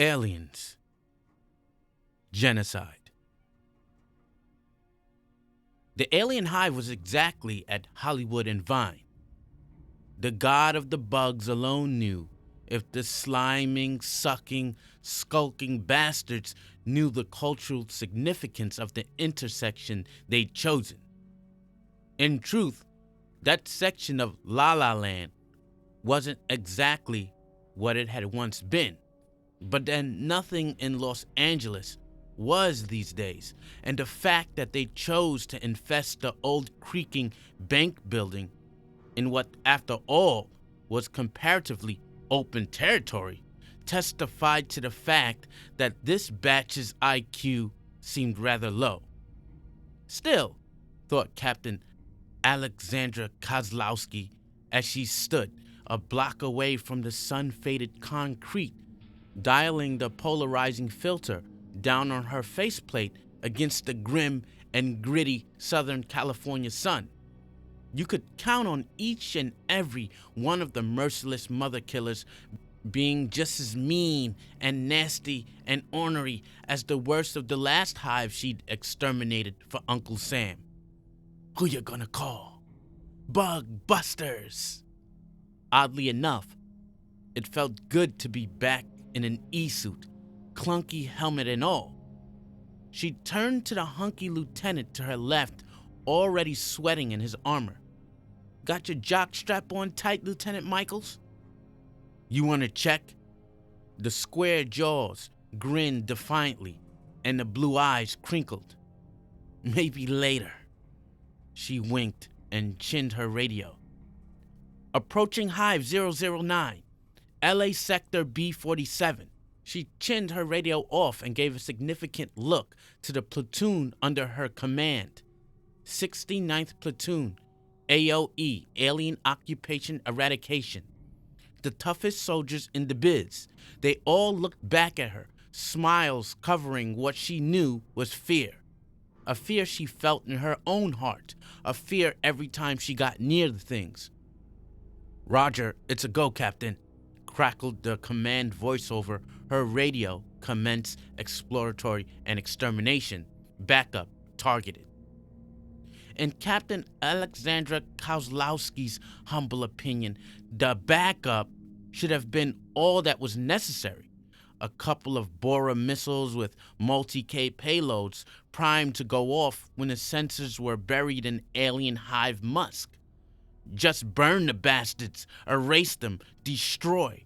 Aliens. Genocide. The alien hive was exactly at Hollywood and Vine. The god of the bugs alone knew if the sliming, sucking, skulking bastards knew the cultural significance of the intersection they'd chosen. In truth, that section of La La Land wasn't exactly what it had once been. But then nothing in Los Angeles was these days, and the fact that they chose to infest the old creaking bank building in what, after all, was comparatively open territory testified to the fact that this batch's IQ seemed rather low. Still, thought Captain Alexandra Kozlowski as she stood a block away from the sun-faded concrete, dialing the polarizing filter down on her faceplate against the grim and gritty Southern California sun. You could count on each and every one of the merciless mother killers being just as mean and nasty and ornery as the worst of the last hive she'd exterminated for Uncle Sam. Who you gonna call? Bug Busters! Oddly enough, it felt good to be back in an E-suit, clunky helmet and all. She turned to the hunky lieutenant to her left, already sweating in his armor. Got your jock strap on tight, Lieutenant Michaels? You want to check? The square jaws grinned defiantly, and the blue eyes crinkled. Maybe later. She winked and chinned her radio. Approaching Hive 009, LA Sector B47. She chinned her radio off and gave a significant look to the platoon under her command. 69th Platoon, AOE, Alien Occupation Eradication. The toughest soldiers in the biz. They all looked back at her, smiles covering what she knew was fear. A fear she felt in her own heart, a fear every time she got near the things. Roger, it's a go, Captain, crackled the command voiceover. Her radio commenced exploratory and extermination. Backup targeted. In Captain Alexandra Kozlowski's humble opinion, the backup should have been all that was necessary. A couple of Bora missiles with multi-K payloads primed to go off when the sensors were buried in alien hive musk. Just burn the bastards, erase them, destroy.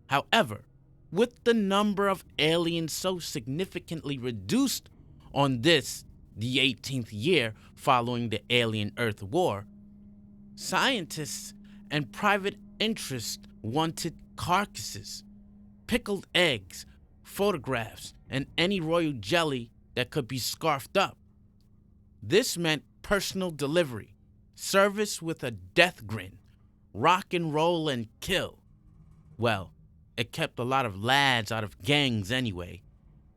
However, with the number of aliens so significantly reduced on this, the 18th year following the Alien Earth War, scientists and private interests wanted carcasses, pickled eggs, photographs, and any royal jelly that could be scarfed up. This meant personal delivery, service with a death grin, rock and roll and kill. Well, it kept a lot of lads out of gangs anyway.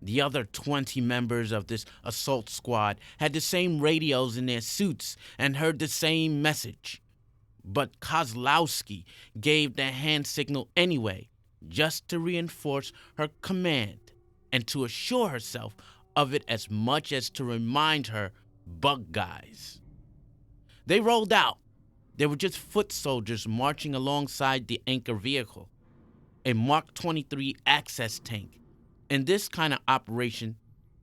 The other 20 members of this assault squad had the same radios in their suits and heard the same message. But Kozlowski gave the hand signal anyway, just to reinforce her command and to assure herself of it as much as to remind her bug guys. They rolled out. They were just foot soldiers marching alongside the anchor vehicle, a Mark 23 access tank. In this kind of operation,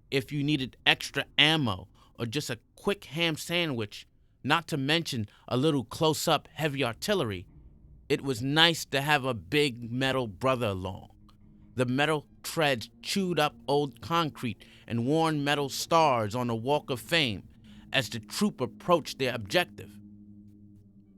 if you needed extra ammo or just a quick ham sandwich, not to mention a little close-up heavy artillery, it was nice to have a big metal brother along. The metal treads chewed up old concrete and worn metal stars on the Walk of Fame as the troop approached their objective.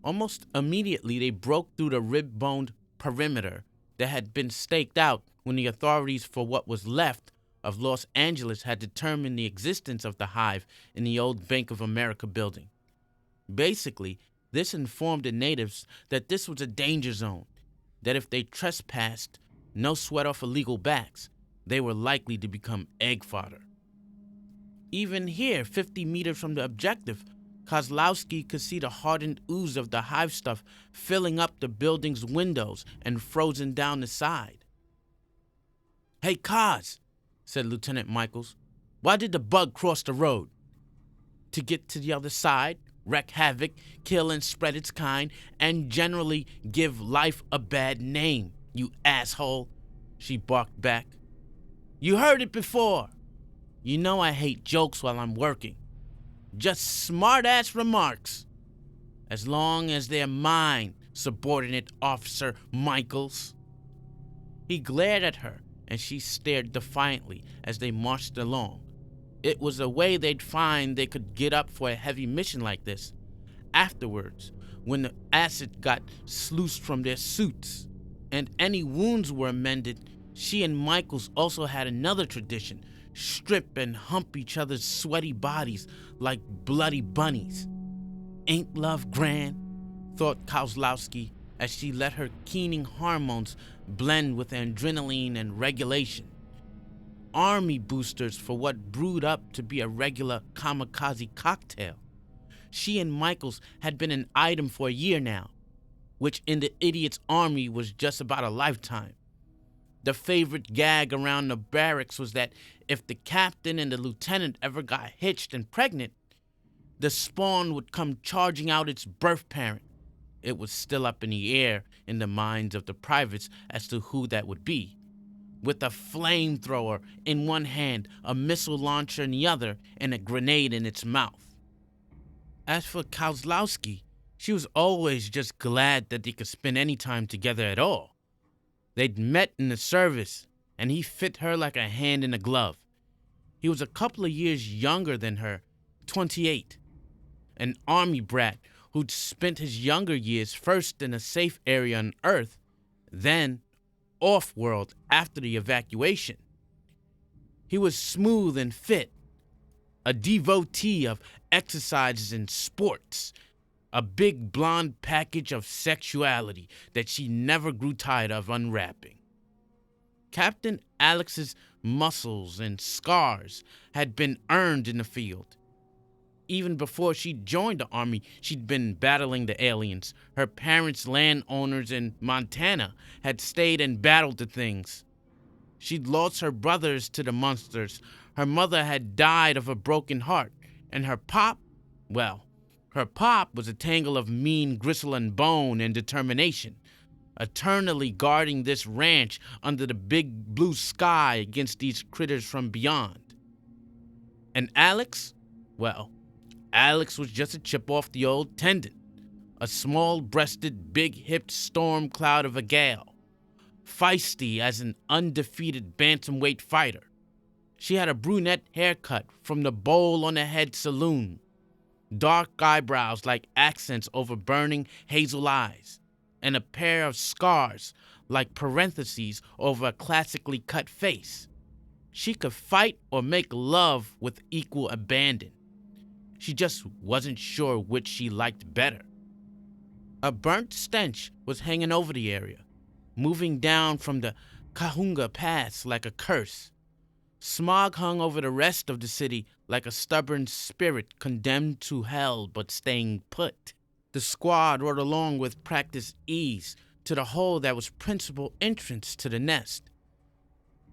Almost immediately, they broke through the rib-boned perimeter that had been staked out when the authorities for what was left of Los Angeles had determined the existence of the hive in the old Bank of America building. Basically, this informed the natives that this was a danger zone, that if they trespassed, no sweat off illegal backs, they were likely to become egg fodder. Even here, 50 meters from the objective, Kozlowski could see the hardened ooze of the hive stuff filling up the building's windows and frozen down the side. "Hey, Kaz," said Lieutenant Michaels, "why did the bug cross the road?" "To get to the other side, wreak havoc, kill and spread its kind, and generally give life a bad name, you asshole," she barked back. "You heard it before. You know I hate jokes while I'm working. Just smart-ass remarks. As long as they're mine, subordinate officer Michaels." He glared at her, and she stared defiantly as they marched along. It was a way they'd find they could get up for a heavy mission like this. Afterwards, when the acid got sluiced from their suits and any wounds were mended, she and Michaels also had another tradition: strip and hump each other's sweaty bodies like bloody bunnies. "Ain't love grand?" thought Kozlowski as she let her keening hormones blend with adrenaline and regulation. Army boosters for what brewed up to be a regular kamikaze cocktail. She and Michaels had been an item for a year now, which in the idiot's army was just about a lifetime. The favorite gag around the barracks was that if the captain and the lieutenant ever got hitched and pregnant, the spawn would come charging out its birth parent. It was still up in the air in the minds of the privates as to who that would be, with a flamethrower in one hand, a missile launcher in the other, and a grenade in its mouth. As for Kozlowski, she was always just glad that they could spend any time together at all. They'd met in the service, and he fit her like a hand in a glove. He was a couple of years younger than her, 28. An army brat who'd spent his younger years first in a safe area on Earth, then off-world after the evacuation. He was smooth and fit, a devotee of exercises and sports, a big blonde package of sexuality that she never grew tired of unwrapping. Captain Alex's muscles and scars had been earned in the field. Even before she joined the Army, she'd been battling the aliens. Her parents, landowners in Montana, had stayed and battled the things. She'd lost her brothers to the monsters. Her mother had died of a broken heart. And her pop, well, her pop was a tangle of mean gristle and bone and determination, eternally guarding this ranch under the big blue sky against these critters from beyond. And Alex? Well, Alex was just a chip off the old tendon, a small-breasted, big-hipped storm cloud of a gal, feisty as an undefeated bantamweight fighter. She had a brunette haircut from the bowl on the head saloon, dark eyebrows like accents over burning hazel eyes, and a pair of scars like parentheses over a classically cut face. She could fight or make love with equal abandon. She just wasn't sure which she liked better. A burnt stench was hanging over the area, moving down from the Cahunga Pass like a curse. Smog hung over the rest of the city like a stubborn spirit condemned to hell but staying put. The squad rode along with practiced ease to the hole that was principal entrance to the nest.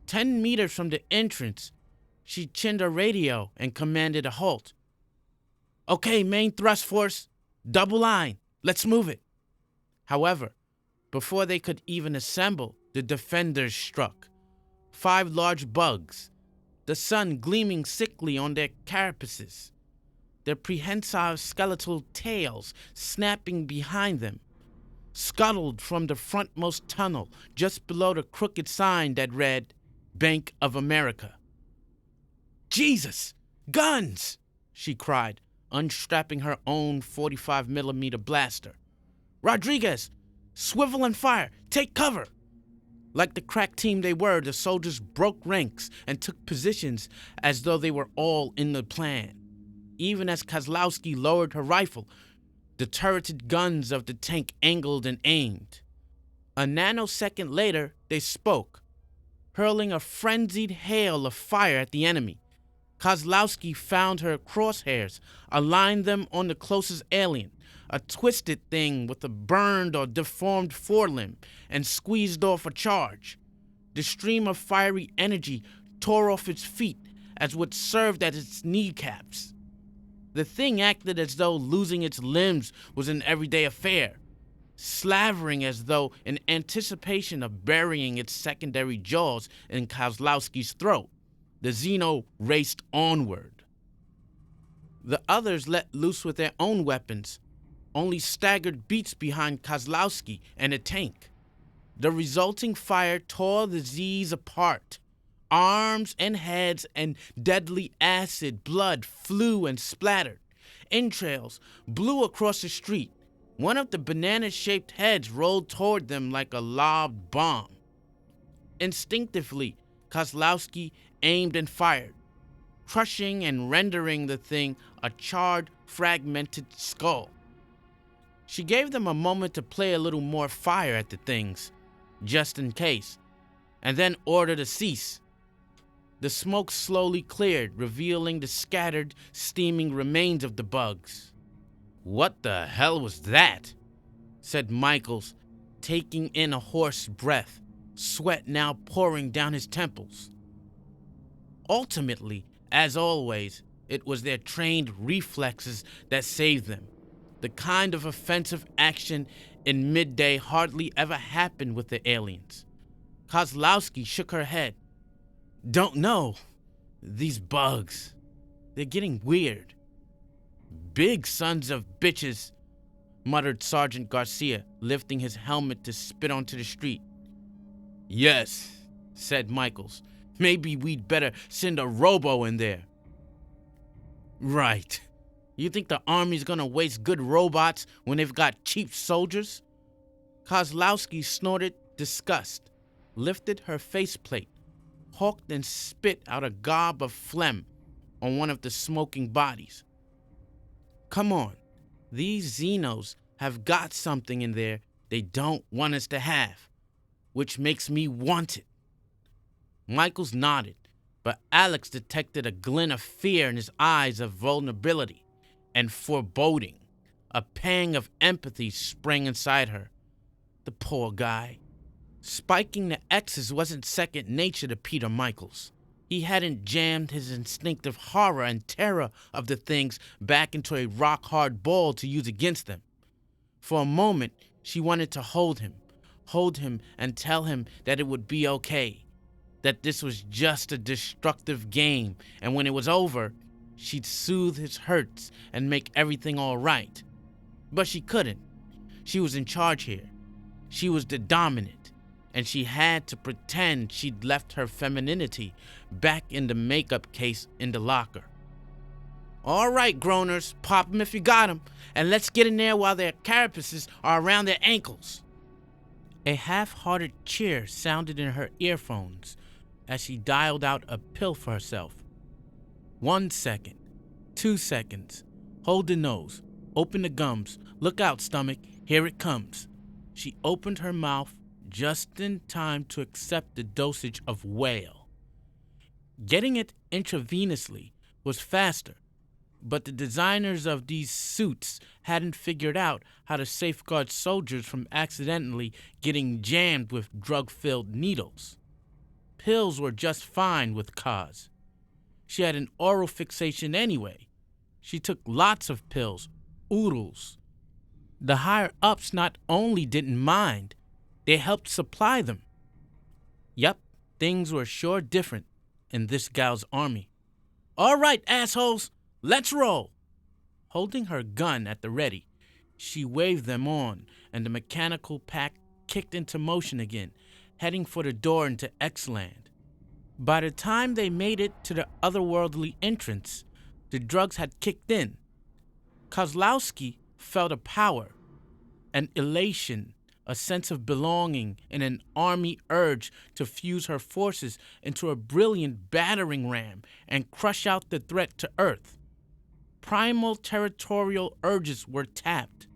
10 meters from the entrance, she chinned a radio and commanded a halt. "Okay, main thrust force, double line, let's move it." However, before they could even assemble, the defenders struck. 5 large bugs, the sun gleaming sickly on their carapaces, their prehensile skeletal tails snapping behind them, scuttled from the frontmost tunnel just below the crooked sign that read, "Bank of America." "Jesus! Guns!" she cried, unstrapping her own 45mm blaster. "Rodriguez! Swivel and fire! Take cover!" Like the crack team they were, the soldiers broke ranks and took positions as though they were all in the plan. Even as Kozlowski lowered her rifle, the turreted guns of the tank angled and aimed. A nanosecond later, they spoke, hurling a frenzied hail of fire at the enemy. Kozlowski found her crosshairs, aligned them on the closest alien, a twisted thing with a burned or deformed forelimb, and squeezed off a charge. The stream of fiery energy tore off its feet as what served as its kneecaps. The thing acted as though losing its limbs was an everyday affair, slavering as though in anticipation of burying its secondary jaws in Kozlowski's throat. The Xeno raced onward. The others let loose with their own weapons, only staggered beats behind Kozlowski and a tank. The resulting fire tore the Z's apart. Arms and heads and deadly acid blood flew and splattered. Entrails blew across the street. One of the banana-shaped heads rolled toward them like a lobbed bomb. Instinctively, Kozlowski aimed and fired, crushing and rendering the thing a charred, fragmented skull. She gave them a moment to play a little more fire at the things, just in case, and then ordered a cease. The smoke slowly cleared, revealing the scattered, steaming remains of the bugs. "What the hell was that?" said Michaels, taking in a hoarse breath, sweat now pouring down his temples. Ultimately, as always, it was their trained reflexes that saved them. The kind of offensive action in midday hardly ever happened with the aliens. Kozlowski shook her head. "Don't know. These bugs. They're getting weird." "Big sons of bitches," muttered Sergeant Garcia, lifting his helmet to spit onto the street. "Yes," said Michaels. "Maybe we'd better send a robo in there." "Right. You think the Army's gonna waste good robots when they've got cheap soldiers?" Kozlowski snorted disgust, lifted her faceplate, hawked and spit out a gob of phlegm on one of the smoking bodies. "Come on. These Xenos have got something in there they don't want us to have, which makes me want it." Michaels nodded, but Alex detected a glint of fear in his eyes of vulnerability and foreboding. A pang of empathy sprang inside her. The poor guy. Spiking the X's wasn't second nature to Peter Michaels. He hadn't jammed his instinctive horror and terror of the things back into a rock-hard ball to use against them. For a moment, she wanted to hold him and tell him that it would be okay, that this was just a destructive game, and when it was over, she'd soothe his hurts and make everything all right. But she couldn't. She was in charge here. She was the dominant, and she had to pretend she'd left her femininity back in the makeup case in the locker. "All right, groaners, pop 'em if you got 'em, and let's get in there while their carapaces are around their ankles." A half-hearted cheer sounded in her earphones as she dialed out a pill for herself. 1 second, 2 seconds, hold the nose, open the gums, look out stomach, here it comes. She opened her mouth just in time to accept the dosage of whale. Getting it intravenously was faster, but the designers of these suits hadn't figured out how to safeguard soldiers from accidentally getting jammed with drug-filled needles. Pills were just fine with Kaz. She had an oral fixation anyway. She took lots of pills, oodles. The higher-ups not only didn't mind, they helped supply them. Yup, things were sure different in this gal's army. "All right, assholes, let's roll." Holding her gun at the ready, she waved them on, and the mechanical pack kicked into motion again, heading for the door into X-Land. By the time they made it to the otherworldly entrance, the drugs had kicked in. Kozlowski felt a power, an elation, a sense of belonging, and an army urge to fuse her forces into a brilliant battering ram and crush out the threat to Earth. Primal territorial urges were tapped.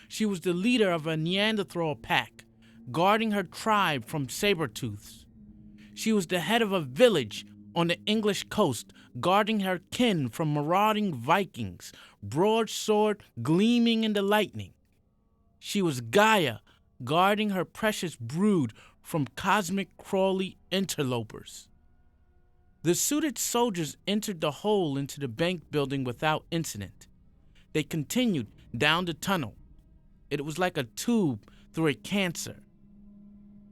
She was the leader of a Neanderthal pack, guarding her tribe from saber-tooths. She was the head of a village on the English coast, guarding her kin from marauding Vikings, broadsword gleaming in the lightning. She was Gaia, guarding her precious brood from cosmic crawly interlopers. The suited soldiers entered the hole into the bank building without incident. They continued down the tunnel. It was like a tube through a cancer.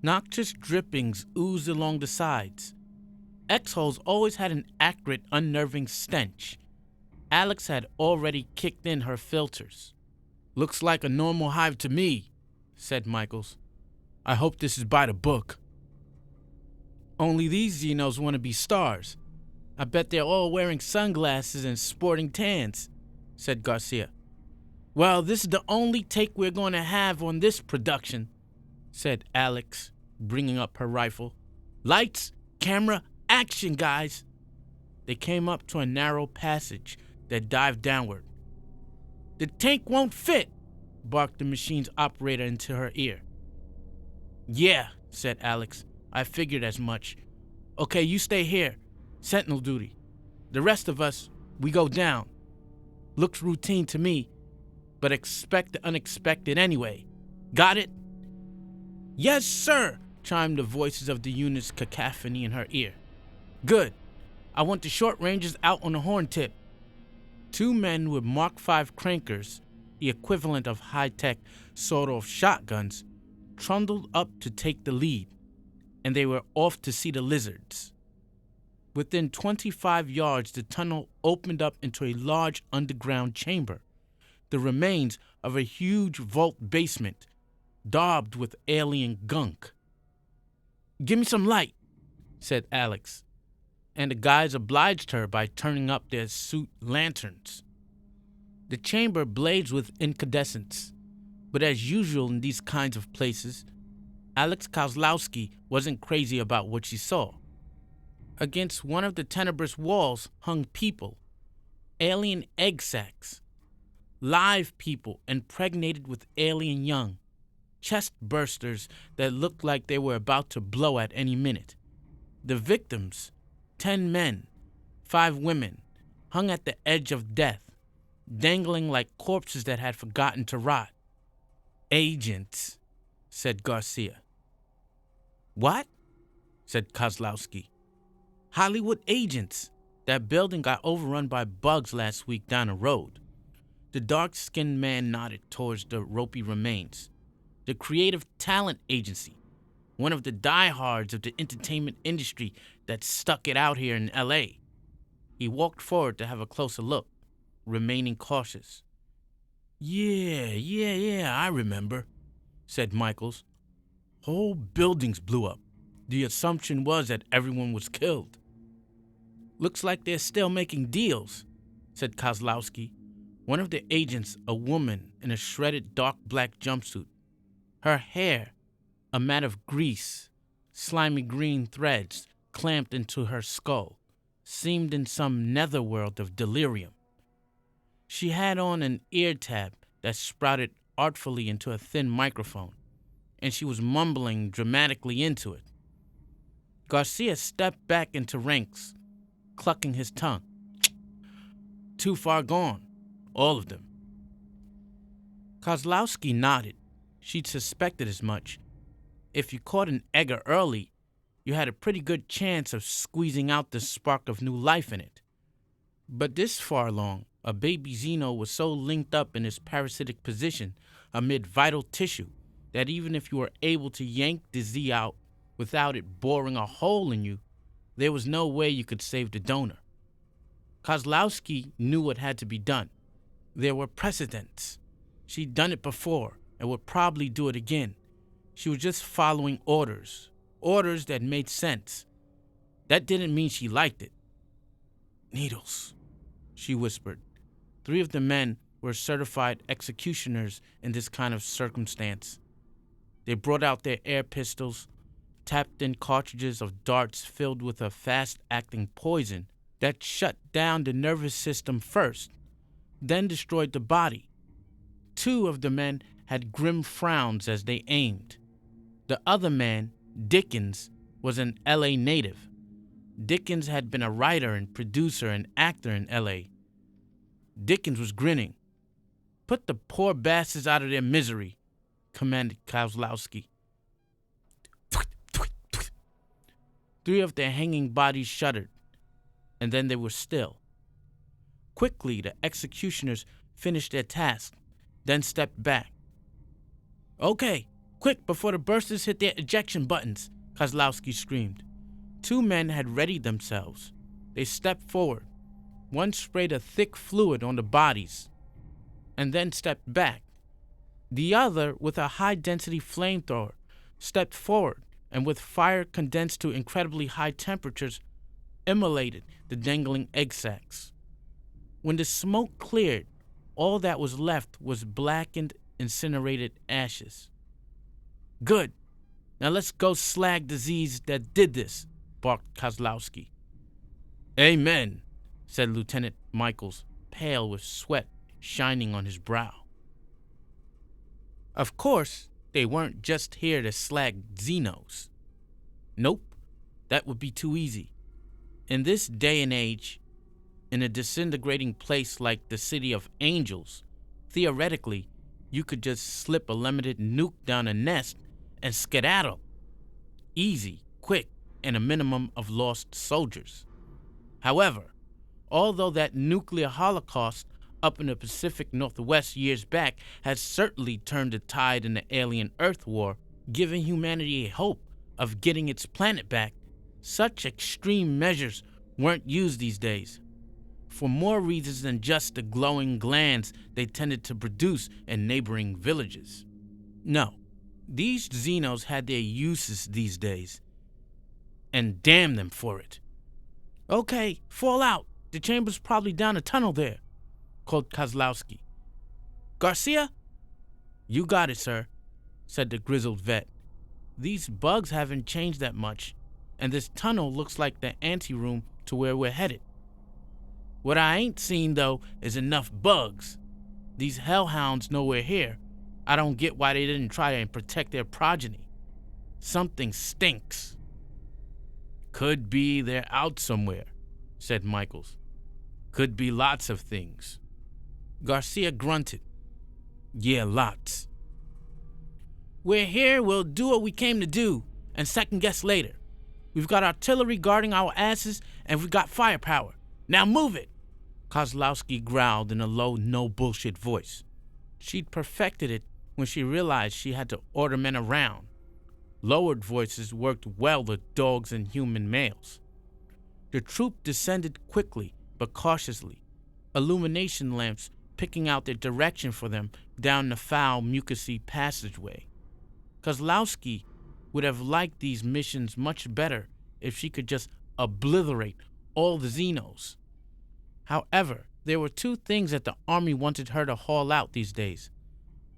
Noxious drippings oozed along the sides. X-holes always had an acrid, unnerving stench. Alex had already kicked in her filters. "Looks like a normal hive to me," said Michaels. "I hope this is by the book." "Only these Xenos want to be stars. I bet they're all wearing sunglasses and sporting tans," said Garcia. "Well, this is the only take we're going to have on this production," said Alex, bringing up her rifle. "Lights, camera, action, guys." They came up to a narrow passage that dived downward. "The tank won't fit," barked the machine's operator into her ear. "Yeah," said Alex. "I figured as much. Okay, you stay here. Sentinel duty. The rest of us, we go down. Looks routine to me, but expect the unexpected anyway. Got it?" "Yes, sir," chimed the voices of the unit's cacophony in her ear. "Good. I want the short rangers out on the horn tip." Two men with Mark V crankers, the equivalent of high-tech sawed-off shotguns, trundled up to take the lead, and they were off to see the lizards. Within 25 yards, the tunnel opened up into a large underground chamber, the remains of a huge vault basement, daubed with alien gunk. "Give me some light," said Alex, and the guys obliged her by turning up their suit lanterns. The chamber blazed with incandescence, but as usual in these kinds of places, Alex Kozlowski wasn't crazy about what she saw. Against one of the tenebrous walls hung people, alien egg sacs, live people impregnated with alien young, chest bursters that looked like they were about to blow at any minute. The victims, 10 men, 5 women, hung at the edge of death, dangling like corpses that had forgotten to rot. "Agents," said Garcia. "What?" said Kozlowski. "Hollywood agents. That building got overrun by bugs last week down the road." The dark-skinned man nodded towards the ropey remains. "The Creative Talent Agency, one of the diehards of the entertainment industry that stuck it out here in L.A. He walked forward to have a closer look, remaining cautious. Yeah, I remember," said Michaels. "Whole buildings blew up. The assumption was that everyone was killed." "Looks like they're still making deals," said Kozlowski. One of the agents, a woman in a shredded dark black jumpsuit. Her hair, a mat of grease, slimy green threads clamped into her skull, seemed in some netherworld of delirium. She had on an ear tab that sprouted artfully into a thin microphone, and she was mumbling dramatically into it. Garcia stepped back into ranks, clucking his tongue. "Too far gone, all of them." Kozlowski nodded. She'd suspected as much. If you caught an egger early, you had a pretty good chance of squeezing out the spark of new life in it. But this far along, a baby Xeno was so linked up in his parasitic position amid vital tissue that even if you were able to yank the Z out without it boring a hole in you, there was no way you could save the donor. Kozlowski knew what had to be done. There were precedents. She'd done it before and would probably do it again. She was just following orders that made sense. That didn't mean she liked it. "Needles," she whispered. 3 of the men were certified executioners in this kind of circumstance. They brought out their air pistols, tapped in cartridges of darts filled with a fast-acting poison that shut down the nervous system first, then destroyed the body. 2 of the men had grim frowns as they aimed. The other man, Dickens, was an L.A. native. Dickens had been a writer and producer and actor in L.A. Dickens was grinning. "Put the poor bastards out of their misery," commanded Kozlowski. 3 of their hanging bodies shuddered, and then they were still. Quickly, the executioners finished their task, then stepped back. "Okay, quick before the bursters hit their ejection buttons," Kozlowski screamed. 2 men had readied themselves. They stepped forward. One sprayed a thick fluid on the bodies, and then stepped back. The other, with a high-density flamethrower, stepped forward and with fire condensed to incredibly high temperatures, immolated the dangling egg sacs. When the smoke cleared, all that was left was blackened, incinerated ashes. "Good. Now let's go slag the Z's that did this," barked Kozlowski. "Amen," said Lieutenant Michaels, pale with sweat shining on his brow. Of course, they weren't just here to slag Xenos. Nope, that would be too easy. In this day and age, in a disintegrating place like the City of Angels, theoretically, you could just slip a limited nuke down a nest and skedaddle. Easy, quick, and a minimum of lost soldiers. However, although that nuclear holocaust up in the Pacific Northwest years back has certainly turned the tide in the alien Earth War, giving humanity a hope of getting its planet back, such extreme measures weren't used these days, for more reasons than just the glowing glands they tended to produce in neighboring villages. No, these Xenos had their uses these days, and damn them for it. "Okay, fall out. The chamber's probably down a tunnel there," called Kozlowski. "Garcia?" "You got it, sir," said the grizzled vet. "These bugs haven't changed that much, and this tunnel looks like the anteroom to where we're headed. What I ain't seen, though, is enough bugs. These hellhounds know we're here. I don't get why they didn't try and protect their progeny. Something stinks." "Could be they're out somewhere," said Michaels. "Could be lots of things." Garcia grunted. "Yeah, lots." "We're here, we'll do what we came to do, and second guess later. We've got artillery guarding our asses, and we've got firepower. Now move it!" Kozlowski growled in a low, no-bullshit voice. She'd perfected it when she realized she had to order men around. Lowered voices worked well with dogs and human males. The troop descended quickly but cautiously, illumination lamps picking out their direction for them down the foul, mucousy passageway. Kozlowski would have liked these missions much better if she could just obliterate all the Xenos. However, there were 2 things that the Army wanted her to haul out these days.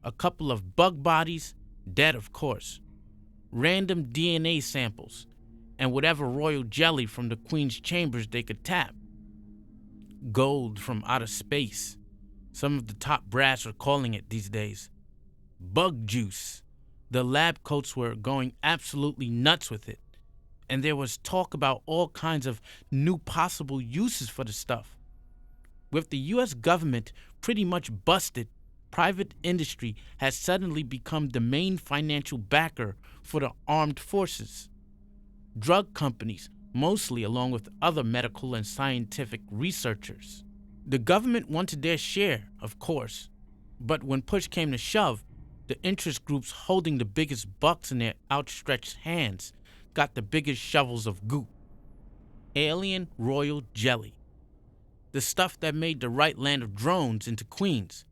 A couple of bug bodies, dead of course, random DNA samples, and whatever royal jelly from the Queen's chambers they could tap. Gold from outer space, some of the top brass are calling it these days. Bug juice. The lab coats were going absolutely nuts with it, and there was talk about all kinds of new possible uses for the stuff. With the US government pretty much busted, private industry has suddenly become the main financial backer for the armed forces. Drug companies, mostly along with other medical and scientific researchers. The government wanted their share, of course, but when push came to shove, the interest groups holding the biggest bucks in their outstretched hands got the biggest shovels of goop. Alien Royal Jelly. The stuff that made the right land of drones into queens.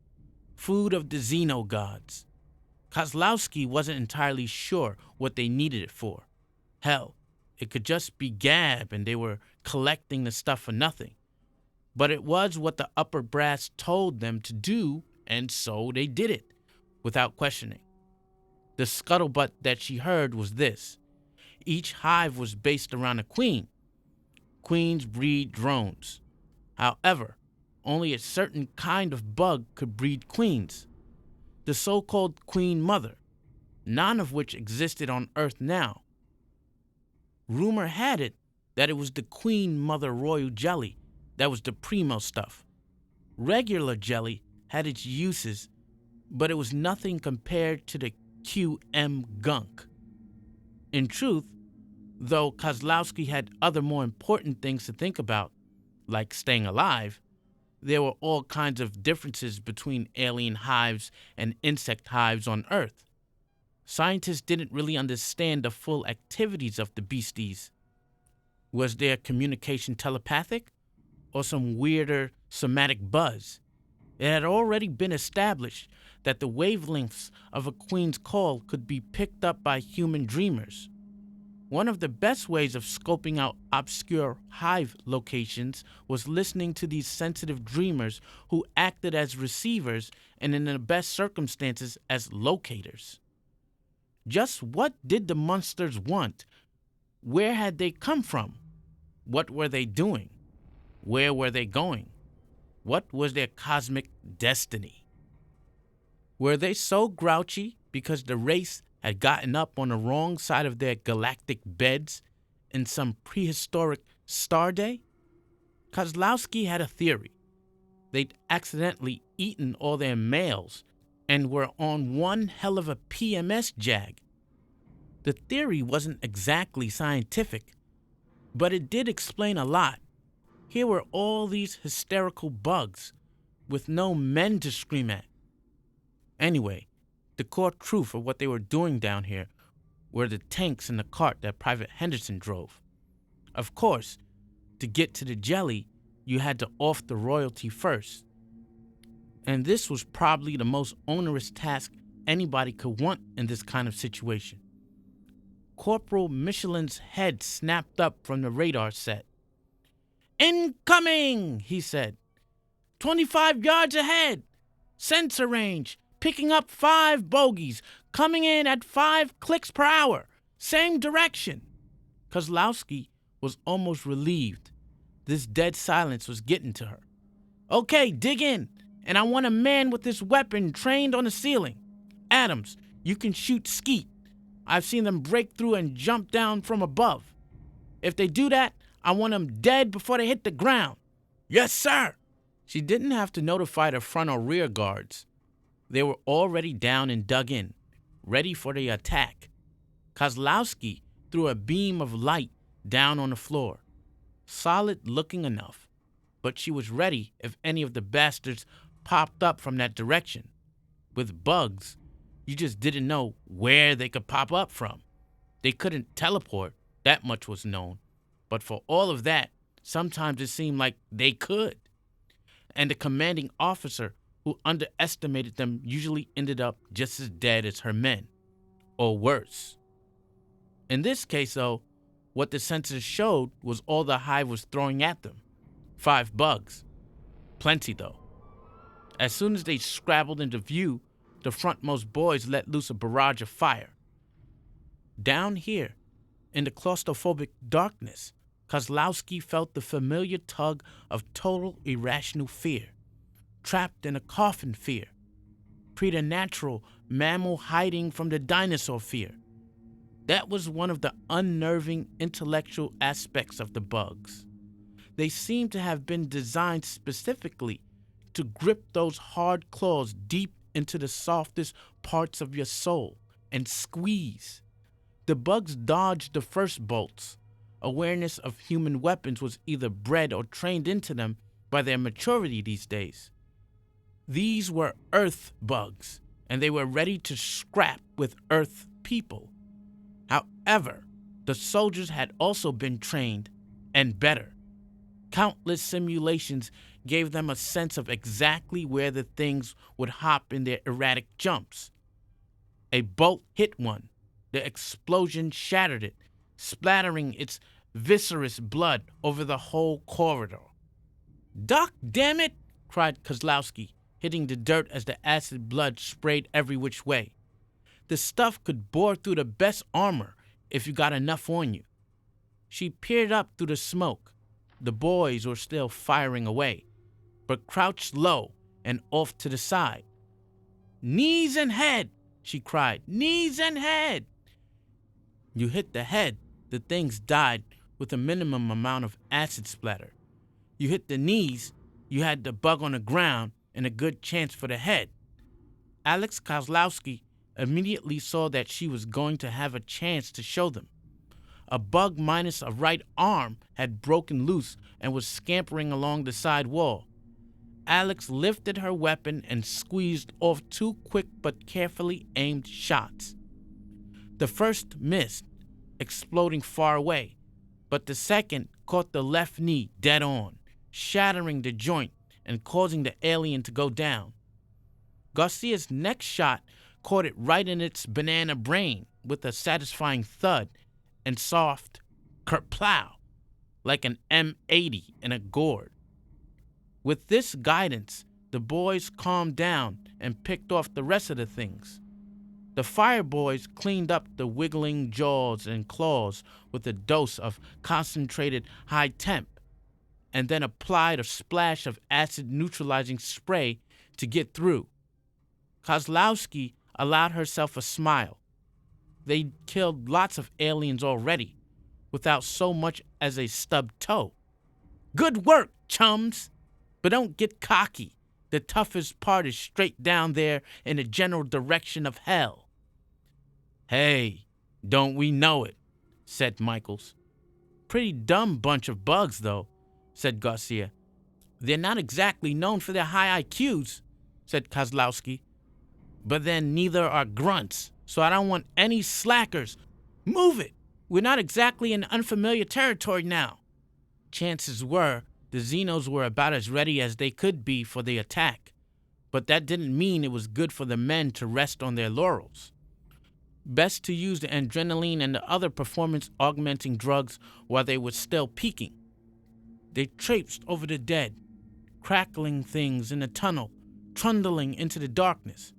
Food of the Xeno gods. Kozlowski wasn't entirely sure what they needed it for. Hell, it could just be gab and they were collecting the stuff for nothing. But it was what the upper brass told them to do, and so they did it, without questioning. The scuttlebutt that she heard was this. Each hive was based around a queen. Queens breed drones. However, only a certain kind of bug could breed queens. The so-called Queen Mother, none of which existed on Earth now. Rumor had it that it was the Queen Mother Royal Jelly that was the primo stuff. Regular jelly had its uses, but it was nothing compared to the QM gunk. In truth, Though Kozlowski had other more important things to think about, like staying alive, there were all kinds of differences between alien hives and insect hives on Earth. Scientists didn't really understand the full activities of the beasties. Was their communication telepathic or some weirder somatic buzz? It had already been established that the wavelengths of a queen's call could be picked up by human dreamers. One of the best ways of scoping out obscure hive locations was listening to these sensitive dreamers who acted as receivers and, in the best circumstances, as locators. Just what did the monsters want? Where had they come from? What were they doing? Where were they going? What was their cosmic destiny? Were they so grouchy because the race had gotten up on the wrong side of their galactic beds in some prehistoric star day? Kozlowski had a theory. They'd accidentally eaten all their males and were on one hell of a PMS jag. The theory wasn't exactly scientific, but it did explain a lot. Here were all these hysterical bugs with no men to scream at. Anyway, the core truth of what they were doing down here were the tanks in the cart that Private Henderson drove. Of course, to get to the jelly, you had to off the royalty first. And this was probably the most onerous task anybody could want in this kind of situation. Corporal Michelin's head snapped up from the radar set. "Incoming," he said. 25 yards ahead. Sensor range. Picking up 5 bogies. Coming in at 5 clicks per hour. Same direction." Kozlowski was almost relieved. This dead silence was getting to her. "Okay, dig in. And I want a man with this weapon trained on the ceiling. Adams, you can shoot skeet. I've seen them break through and jump down from above. If they do that, I want them dead before they hit the ground." "Yes, sir." She didn't have to notify the front or rear guards. They were already down and dug in, ready for the attack. Kozlowski threw a beam of light down on the floor. Solid looking enough, but she was ready if any of the bastards popped up from that direction. With bugs, you just didn't know where they could pop up from. They couldn't teleport, that much was known. But for all of that, sometimes it seemed like they could. And the commanding officer who underestimated them usually ended up just as dead as her men, or worse. In this case, though, what the sensors showed was all the hive was throwing at them. 5 bugs. Plenty, though. As soon as they scrabbled into view, the frontmost boys let loose a barrage of fire. Down here, in the claustrophobic darkness, Kozlowski felt the familiar tug of total irrational fear. Trapped in a coffin fear. Preternatural mammal hiding from the dinosaur fear. That was one of the unnerving intellectual aspects of the bugs. They seemed to have been designed specifically to grip those hard claws deep into the softest parts of your soul and squeeze. The bugs dodged the first bolts. Awareness of human weapons was either bred or trained into them by their maturity these days. These were Earth bugs, and they were ready to scrap with Earth people. However, the soldiers had also been trained, and better. Countless simulations gave them a sense of exactly where the things would hop in their erratic jumps. A bolt hit one. The explosion shattered it, splattering its viscerous blood over the whole corridor. "Doc, damn it!" cried Kozlowski, hitting the dirt as the acid blood sprayed every which way. The stuff could bore through the best armor if you got enough on you. She peered up through the smoke. The boys were still firing away, but crouched low and off to the side. "Knees and head!" she cried. "Knees and head!" You hit the head, the things died with a minimum amount of acid splatter. You hit the knees, you had the bug on the ground and a good chance for the head. Alex Kozlowski immediately saw that she was going to have a chance to show them. A bug minus a right arm had broken loose and was scampering along the side wall. Alex lifted her weapon and squeezed off 2 quick but carefully aimed shots. The first missed, exploding far away, but the second caught the left knee dead on, shattering the joint and causing the alien to go down. Garcia's next shot caught it right in its banana brain with a satisfying thud and soft kerplow, like an M80 in a gourd. With this guidance, the boys calmed down and picked off the rest of the things. The fire boys cleaned up the wiggling jaws and claws with a dose of concentrated high temp, and then applied a splash of acid-neutralizing spray to get through. Kozlowski allowed herself a smile. They'd killed lots of aliens already, without so much as a stubbed toe. Good work, chums! But don't get cocky. The toughest part is straight down there in the general direction of hell. Hey, don't we know it, said Michaels. Pretty dumb bunch of bugs, though, said Garcia. They're not exactly known for their high IQs, said Kozlowski. But then neither are grunts, so I don't want any slackers. Move it! We're not exactly in unfamiliar territory now. Chances were the Xenos were about as ready as they could be for the attack, but that didn't mean it was good for the men to rest on their laurels. Best to use the adrenaline and the other performance-augmenting drugs while they were still peaking. They traipsed over the dead, crackling things in the tunnel, trundling into the darkness.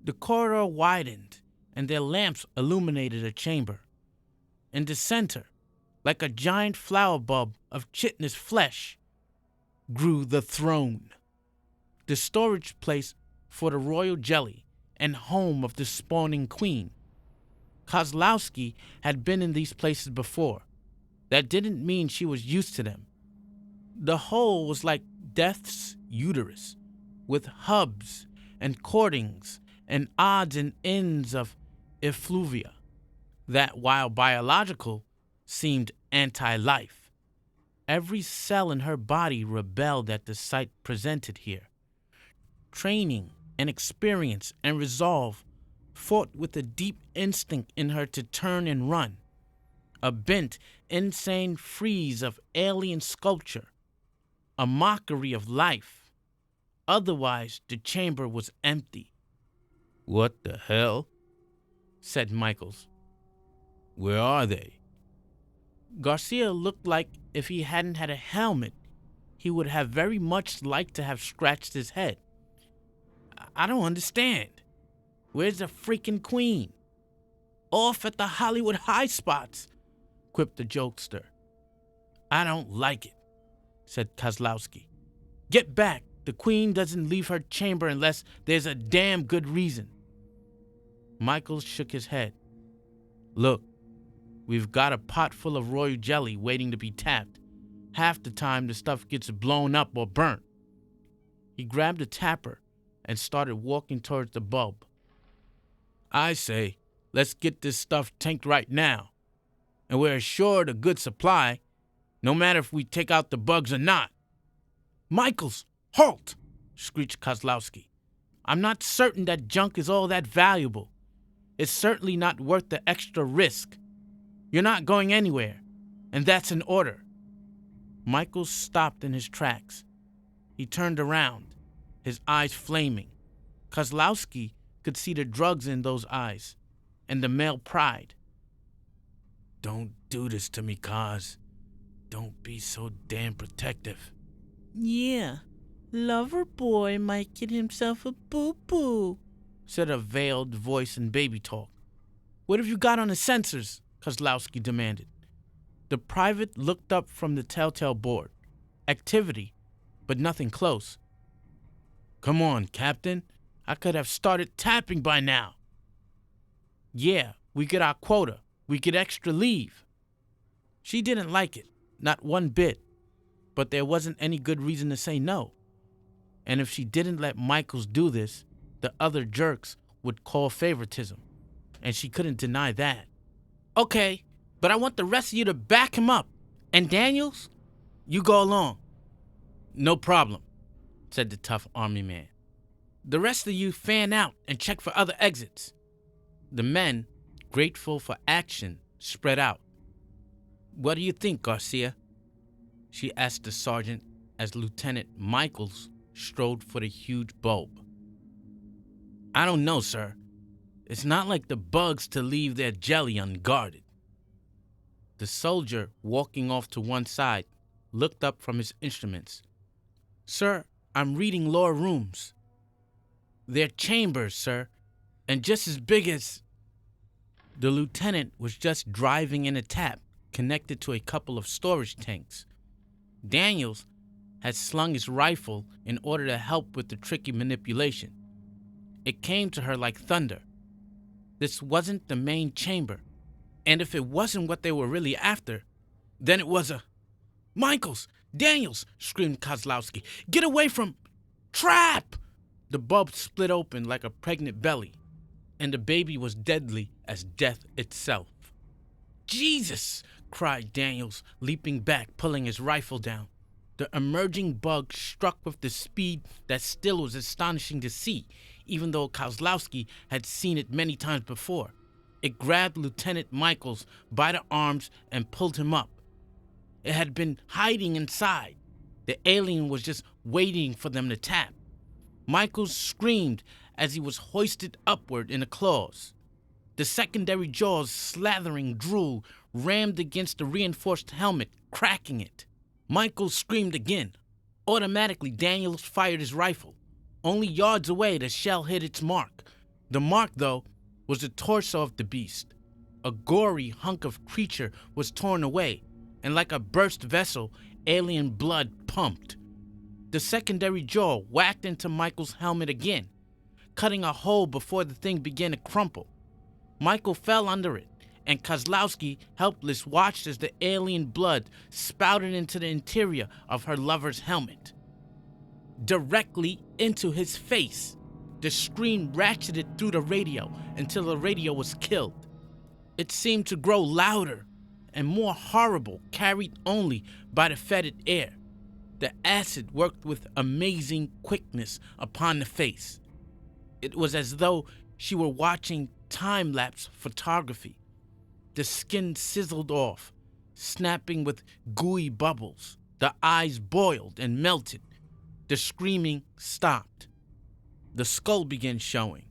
The corridor widened, and their lamps illuminated a chamber. In the center, like a giant flower bulb of chitinous flesh, grew the throne, the storage place for the royal jelly and home of the spawning queen. Kozlowski had been in these places before. That didn't mean she was used to them. The whole was like death's uterus, with hubs and cordings and odds and ends of effluvia that, while biological, seemed anti-life. Every cell in her body rebelled at the sight presented here. Training and experience and resolve fought with a deep instinct in her to turn and run. A bent, insane frieze of alien sculpture. A mockery of life. Otherwise, the chamber was empty. What the hell? Said Michaels. Where are they? Garcia looked like if he hadn't had a helmet, he would have very much liked to have scratched his head. I don't understand. Where's the freaking queen? Off at the Hollywood high spots, quipped the jokester. I don't like it, said Kozlowski. Get back. The queen doesn't leave her chamber unless there's a damn good reason. Michaels shook his head. Look, we've got a pot full of royal jelly waiting to be tapped. Half the time the stuff gets blown up or burnt. He grabbed a tapper and started walking towards the bulb. I say, let's get this stuff tanked right now. And we're assured a good supply, no matter if we take out the bugs or not. Michaels, halt! Screeched Kozlowski. I'm not certain that junk is all that valuable. It's certainly not worth the extra risk. You're not going anywhere, and that's an order. Michaels stopped in his tracks. He turned around, his eyes flaming. Kozlowski could see the drugs in those eyes, and the male pride. Don't do this to me, Kaz. Don't be so damn protective. Yeah, lover boy might get himself a boo-boo, said a veiled voice in baby talk. What have you got on the sensors? Kozlowski demanded. The private looked up from the telltale board. Activity, but nothing close. Come on, Captain. I could have started tapping by now. Yeah, we get our quota. We get extra leave. She didn't like it, not one bit. But there wasn't any good reason to say no. And if she didn't let Michaels do this, the other jerks would call favoritism. And she couldn't deny that. Okay, But I want the rest of you to back him up. And Daniels, you go along. No problem, said the tough army man. The rest of you fan out and check for other exits. The men, grateful for action, spread out. What do you think, Garcia? She asked the sergeant as Lieutenant Michaels strode for the huge bulb. I don't know, sir. It's not like the bugs to leave their jelly unguarded. The soldier, walking off to one side, looked up from his instruments. Sir, I'm reading lower rooms. They're chambers, sir, and just as big as... The lieutenant was just driving in a tap connected to a couple of storage tanks. Daniels had slung his rifle in order to help with the tricky manipulation. It came to her like thunder. This wasn't the main chamber, and if it wasn't what they were really after, then it was a... Michaels! Daniels! Screamed Kozlowski. Get away from... Trap! The bulb split open like a pregnant belly, and the baby was deadly as death itself. Jesus! Cried Daniels, leaping back, pulling his rifle down. The emerging bug struck with the speed that still was astonishing to see, even though Kozlowski had seen it many times before. It grabbed Lieutenant Michaels by the arms and pulled him up. It had been hiding inside. The alien was just waiting for them to tap. Michaels screamed as he was hoisted upward in the claws. The secondary jaws, slathering drool, rammed against the reinforced helmet, cracking it. Michaels screamed again. Automatically, Daniels fired his rifle. Only yards away, the shell hit its mark. The mark, though, was the torso of the beast. A gory hunk of creature was torn away, and like a burst vessel, alien blood pumped. The secondary jaw whacked into Michael's helmet again, cutting a hole before the thing began to crumple. Michael fell under it, and Kozlowski, helpless, watched as the alien blood spouted into the interior of her lover's helmet. Directly into his face. The scream ratcheted through the radio until the radio was killed. It seemed to grow louder and more horrible, carried only by the fetid air. The acid worked with amazing quickness upon the face. It was as though she were watching time-lapse photography. The skin sizzled off, snapping with gooey bubbles. The eyes boiled and melted. The screaming stopped. The skull began showing,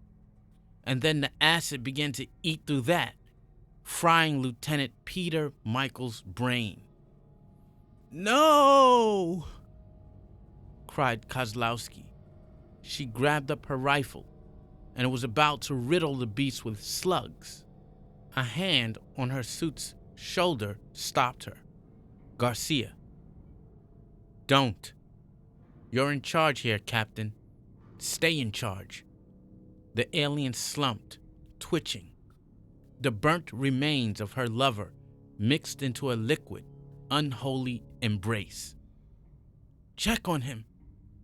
and then the acid began to eat through that, frying Lieutenant Peter Michaels' brain. "No!" cried Kozlowski. She grabbed up her rifle and was about to riddle the beast with slugs. A hand on her suit's shoulder stopped her. Garcia. "Don't. You're in charge here, Captain. Stay in charge." The alien slumped, twitching. The burnt remains of her lover mixed into a liquid, unholy embrace. "Check on him,"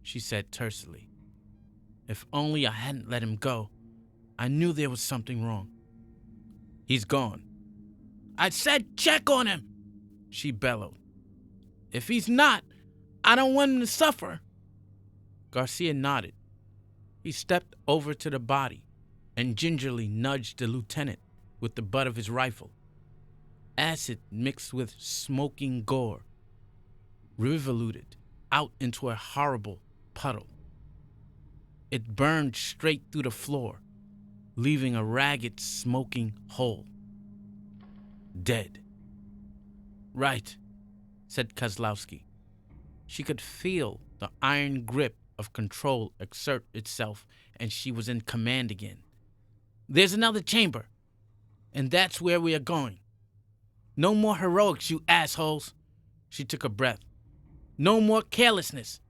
she said tersely. "If only I hadn't let him go. I knew there was something wrong." "He's gone." "I said check on him," she bellowed. "If he's not, I don't want him to suffer." Garcia nodded. He stepped over to the body and gingerly nudged the lieutenant with the butt of his rifle. Acid mixed with smoking gore revoluted out into a horrible puddle. It burned straight through the floor, leaving a ragged, smoking hole. Dead. "Right," said Kozlowski. She could feel the iron grip of control exert itself, and she was in command again. "There's another chamber, and that's where we are going. No more heroics, you assholes." She took a breath. "No more carelessness,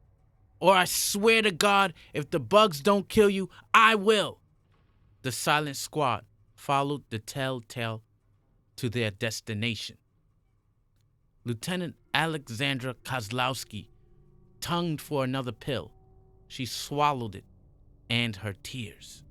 or I swear to God, if the bugs don't kill you, I will." The silent squad followed the telltale to their destination. Lieutenant Alexandra Kozlowski tongued for another pill. She swallowed it, and her tears.